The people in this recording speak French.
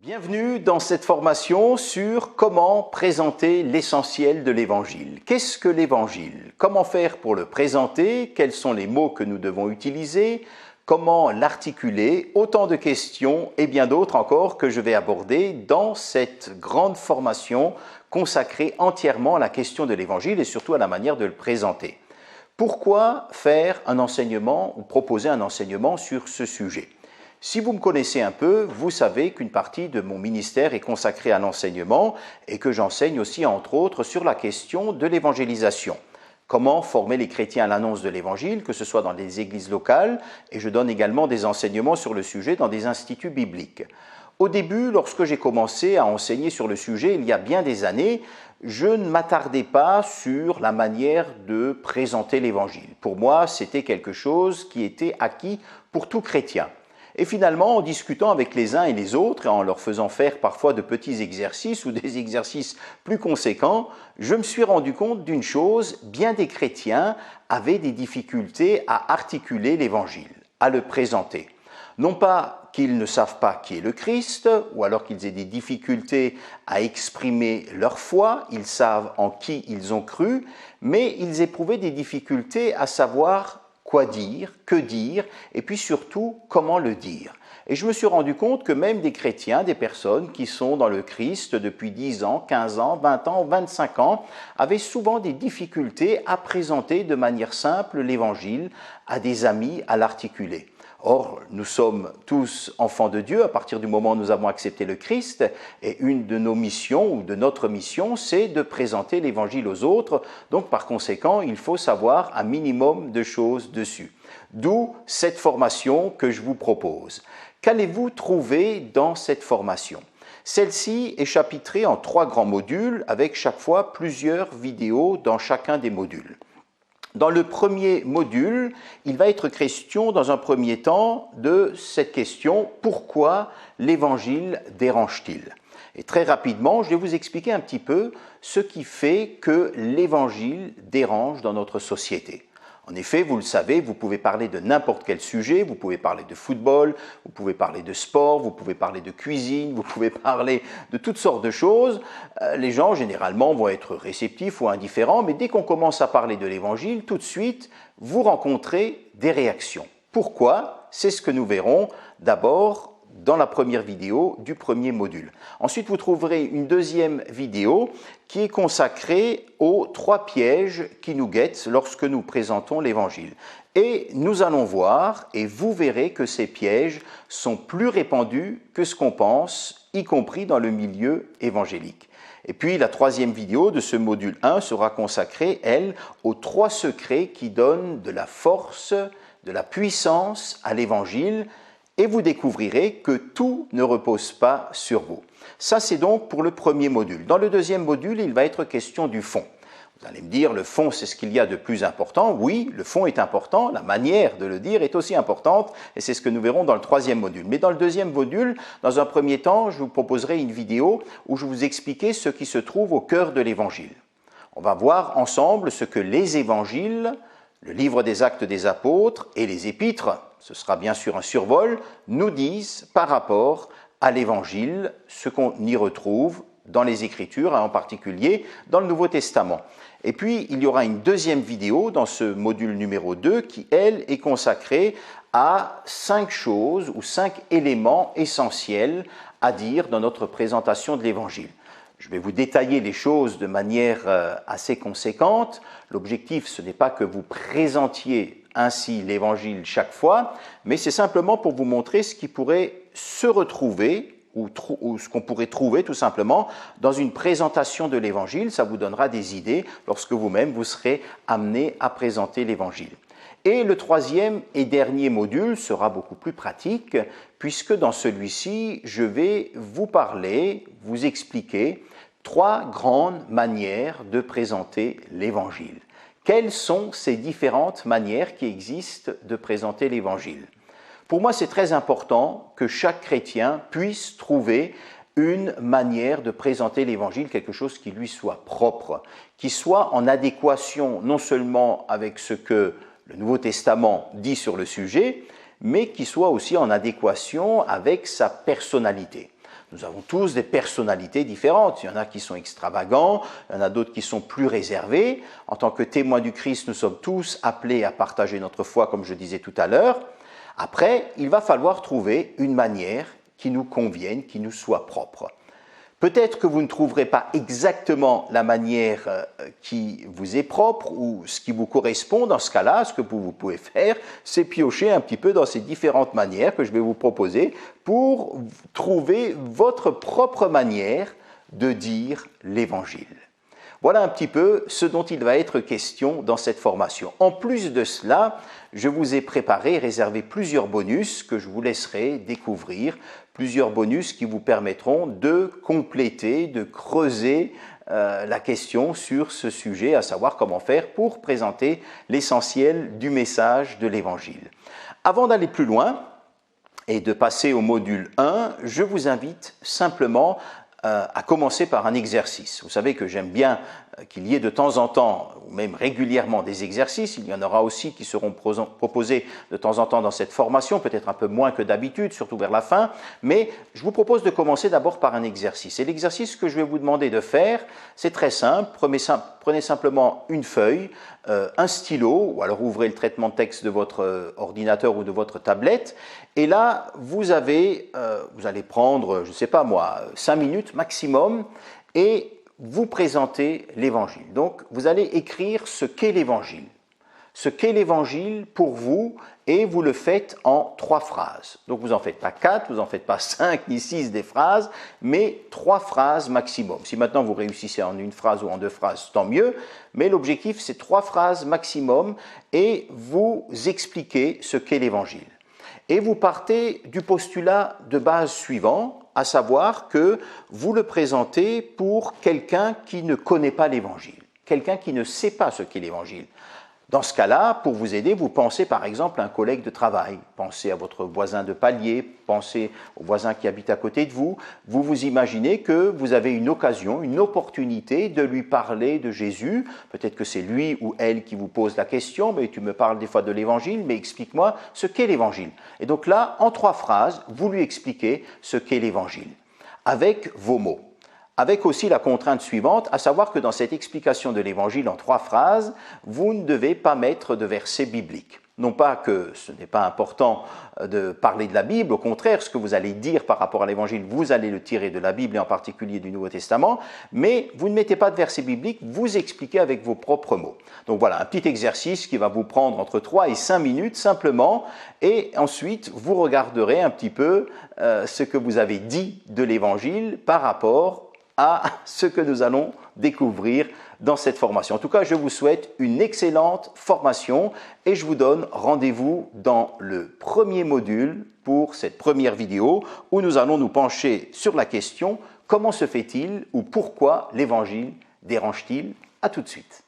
Bienvenue dans cette formation sur comment présenter l'essentiel de l'Évangile. Qu'est-ce que l'Évangile? Comment faire pour le présenter? Quels sont les mots que nous devons utiliser? Comment l'articuler? Autant de questions et bien d'autres encore que je vais aborder dans cette grande formation consacrée entièrement à la question de l'Évangile et surtout à la manière de le présenter. Pourquoi faire un enseignement ou proposer un enseignement sur ce sujet? Si vous me connaissez un peu, vous savez qu'une partie de mon ministère est consacrée à l'enseignement et que j'enseigne aussi, entre autres, sur la question de l'évangélisation. Comment former les chrétiens à l'annonce de l'Évangile, que ce soit dans les églises locales, et je donne également des enseignements sur le sujet dans des instituts bibliques. Au début, lorsque j'ai commencé à enseigner sur le sujet, il y a bien des années, je ne m'attardais pas sur la manière de présenter l'Évangile. Pour moi, c'était quelque chose qui était acquis pour tout chrétien. Et finalement, en discutant avec les uns et les autres, et en leur faisant faire parfois de petits exercices ou des exercices plus conséquents, je me suis rendu compte d'une chose, bien des chrétiens avaient des difficultés à articuler l'Évangile, à le présenter. Non pas qu'ils ne savent pas qui est le Christ, ou alors qu'ils aient des difficultés à exprimer leur foi, ils savent en qui ils ont cru, mais ils éprouvaient des difficultés à savoir quoi dire, que dire, et puis surtout, comment le dire. Et je me suis rendu compte que même des chrétiens, des personnes qui sont dans le Christ depuis 10 ans, 15 ans, 20 ans, 25 ans, avaient souvent des difficultés à présenter de manière simple l'Évangile à des amis, à l'articuler. Or, nous sommes tous enfants de Dieu à partir du moment où nous avons accepté le Christ, et une de nos missions, ou de notre mission, c'est de présenter l'Évangile aux autres. Donc, par conséquent, il faut savoir un minimum de choses dessus. D'où cette formation que je vous propose. Qu'allez-vous trouver dans cette formation? Celle-ci est chapitrée en 3 grands modules, avec chaque fois plusieurs vidéos dans chacun des modules. Dans le premier module, il va être question dans un premier temps de cette question « Pourquoi l'Évangile dérange-t-il » Et très rapidement, je vais vous expliquer un petit peu ce qui fait que l'Évangile dérange dans notre société. En effet, vous le savez, vous pouvez parler de n'importe quel sujet, vous pouvez parler de football, vous pouvez parler de sport, vous pouvez parler de cuisine, vous pouvez parler de toutes sortes de choses. Les gens, généralement, vont être réceptifs ou indifférents, mais dès qu'on commence à parler de l'Évangile, tout de suite, vous rencontrez des réactions. Pourquoi? C'est ce que nous verrons d'abord dans la première vidéo du premier module. Ensuite, vous trouverez une deuxième vidéo qui est consacrée aux 3 pièges qui nous guettent lorsque nous présentons l'Évangile. Et nous allons voir, et vous verrez que ces pièges sont plus répandus que ce qu'on pense, y compris dans le milieu évangélique. Et puis la 3e vidéo de ce module 1 sera consacrée, elle, aux 3 secrets qui donnent de la force, de la puissance à l'Évangile, et vous découvrirez que tout ne repose pas sur vous. Ça, c'est donc pour le premier module. Dans le deuxième module, il va être question du fond. Vous allez me dire, le fond, c'est ce qu'il y a de plus important. Oui, le fond est important, la manière de le dire est aussi importante, et c'est ce que nous verrons dans le 3e module. Mais dans le 2e module, dans un premier temps, je vous proposerai une vidéo où je vous expliquerai ce qui se trouve au cœur de l'Évangile. On va voir ensemble ce que les évangiles, le livre des Actes des Apôtres et les épîtres, ce sera bien sûr un survol, nous disent par rapport à l'Évangile, ce qu'on y retrouve dans les Écritures, en particulier dans le Nouveau Testament. Et puis, il y aura une deuxième vidéo dans ce module numéro 2 qui, elle, est consacrée à 5 choses ou 5 éléments essentiels à dire dans notre présentation de l'Évangile. Je vais vous détailler les choses de manière assez conséquente. L'objectif, ce n'est pas que vous présentiez ainsi l'Évangile chaque fois, mais c'est simplement pour vous montrer ce qui pourrait se retrouver ou ce qu'on pourrait trouver tout simplement dans une présentation de l'Évangile. Ça vous donnera des idées lorsque vous-même vous serez amené à présenter l'Évangile. Et le 3e et dernier module sera beaucoup plus pratique, puisque dans celui-ci, je vais vous parler, vous expliquer 3 grandes manières de présenter l'Évangile. Quelles sont ces différentes manières qui existent de présenter l'Évangile? Pour moi, c'est très important que chaque chrétien puisse trouver une manière de présenter l'Évangile, quelque chose qui lui soit propre, qui soit en adéquation non seulement avec ce que le Nouveau Testament dit sur le sujet, mais qui soit aussi en adéquation avec sa personnalité. Nous avons tous des personnalités différentes. Il y en a qui sont extravagants, il y en a d'autres qui sont plus réservés. En tant que témoins du Christ, nous sommes tous appelés à partager notre foi, comme je disais tout à l'heure. Après, il va falloir trouver une manière qui nous convienne, qui nous soit propre. Peut-être que vous ne trouverez pas exactement la manière qui vous est propre ou ce qui vous correspond. Dans ce cas-là, ce que vous pouvez faire, c'est piocher un petit peu dans ces différentes manières que je vais vous proposer pour trouver votre propre manière de dire l'Évangile. Voilà un petit peu ce dont il va être question dans cette formation. En plus de cela, je vous ai préparé, réservé plusieurs bonus que je vous laisserai découvrir, plusieurs bonus qui vous permettront de compléter, de creuser la question sur ce sujet, à savoir comment faire pour présenter l'essentiel du message de l'Évangile. Avant d'aller plus loin et de passer au module 1, je vous invite simplement à commencer par un exercice. Vous savez que j'aime bien qu'il y ait de temps en temps, ou même régulièrement, des exercices. Il y en aura aussi qui seront proposés de temps en temps dans cette formation, peut-être un peu moins que d'habitude, surtout vers la fin. Mais je vous propose de commencer d'abord par un exercice. Et l'exercice que je vais vous demander de faire, c'est très simple. Prenez simplement une feuille, un stylo, ou alors ouvrez le traitement de texte de votre ordinateur ou de votre tablette. Et là, vous allez prendre, je ne sais pas moi, 5 minutes maximum et vous présenter l'Évangile. Donc, vous allez écrire ce qu'est l'Évangile. Ce qu'est l'Évangile pour vous, et vous le faites en 3 phrases. Donc, vous n'en faites pas 4, vous n'en faites pas 5 ni 6 des phrases, mais 3 phrases maximum. Si maintenant vous réussissez en 1 phrase ou en 2 phrases, tant mieux, mais l'objectif, c'est 3 phrases maximum, et vous expliquez ce qu'est l'Évangile. Et vous partez du postulat de base suivant, à savoir que vous le présentez pour quelqu'un qui ne connaît pas l'Évangile, quelqu'un qui ne sait pas ce qu'est l'Évangile. Dans ce cas-là, pour vous aider, vous pensez par exemple à un collègue de travail, pensez à votre voisin de palier, pensez au voisin qui habite à côté de vous. Vous vous imaginez que vous avez une occasion, une opportunité de lui parler de Jésus. Peut-être que c'est lui ou elle qui vous pose la question, mais tu me parles des fois de l'Évangile, mais explique-moi ce qu'est l'Évangile. Et donc là, en 3 phrases, vous lui expliquez ce qu'est l'Évangile, avec vos mots. Avec aussi la contrainte suivante, à savoir que dans cette explication de l'Évangile en 3 phrases, vous ne devez pas mettre de versets bibliques. Non pas que ce n'est pas important de parler de la Bible, au contraire, ce que vous allez dire par rapport à l'Évangile, vous allez le tirer de la Bible et en particulier du Nouveau Testament, mais vous ne mettez pas de versets bibliques, vous expliquez avec vos propres mots. Donc voilà, un petit exercice qui va vous prendre entre 3 et 5 minutes simplement, et ensuite vous regarderez un petit peu ce que vous avez dit de l'Évangile par rapport à ce que nous allons découvrir dans cette formation. En tout cas, je vous souhaite une excellente formation et je vous donne rendez-vous dans le premier module pour cette première vidéo où nous allons nous pencher sur la question « Comment se fait-il ou pourquoi l'Évangile dérange-t-il ?» À tout de suite.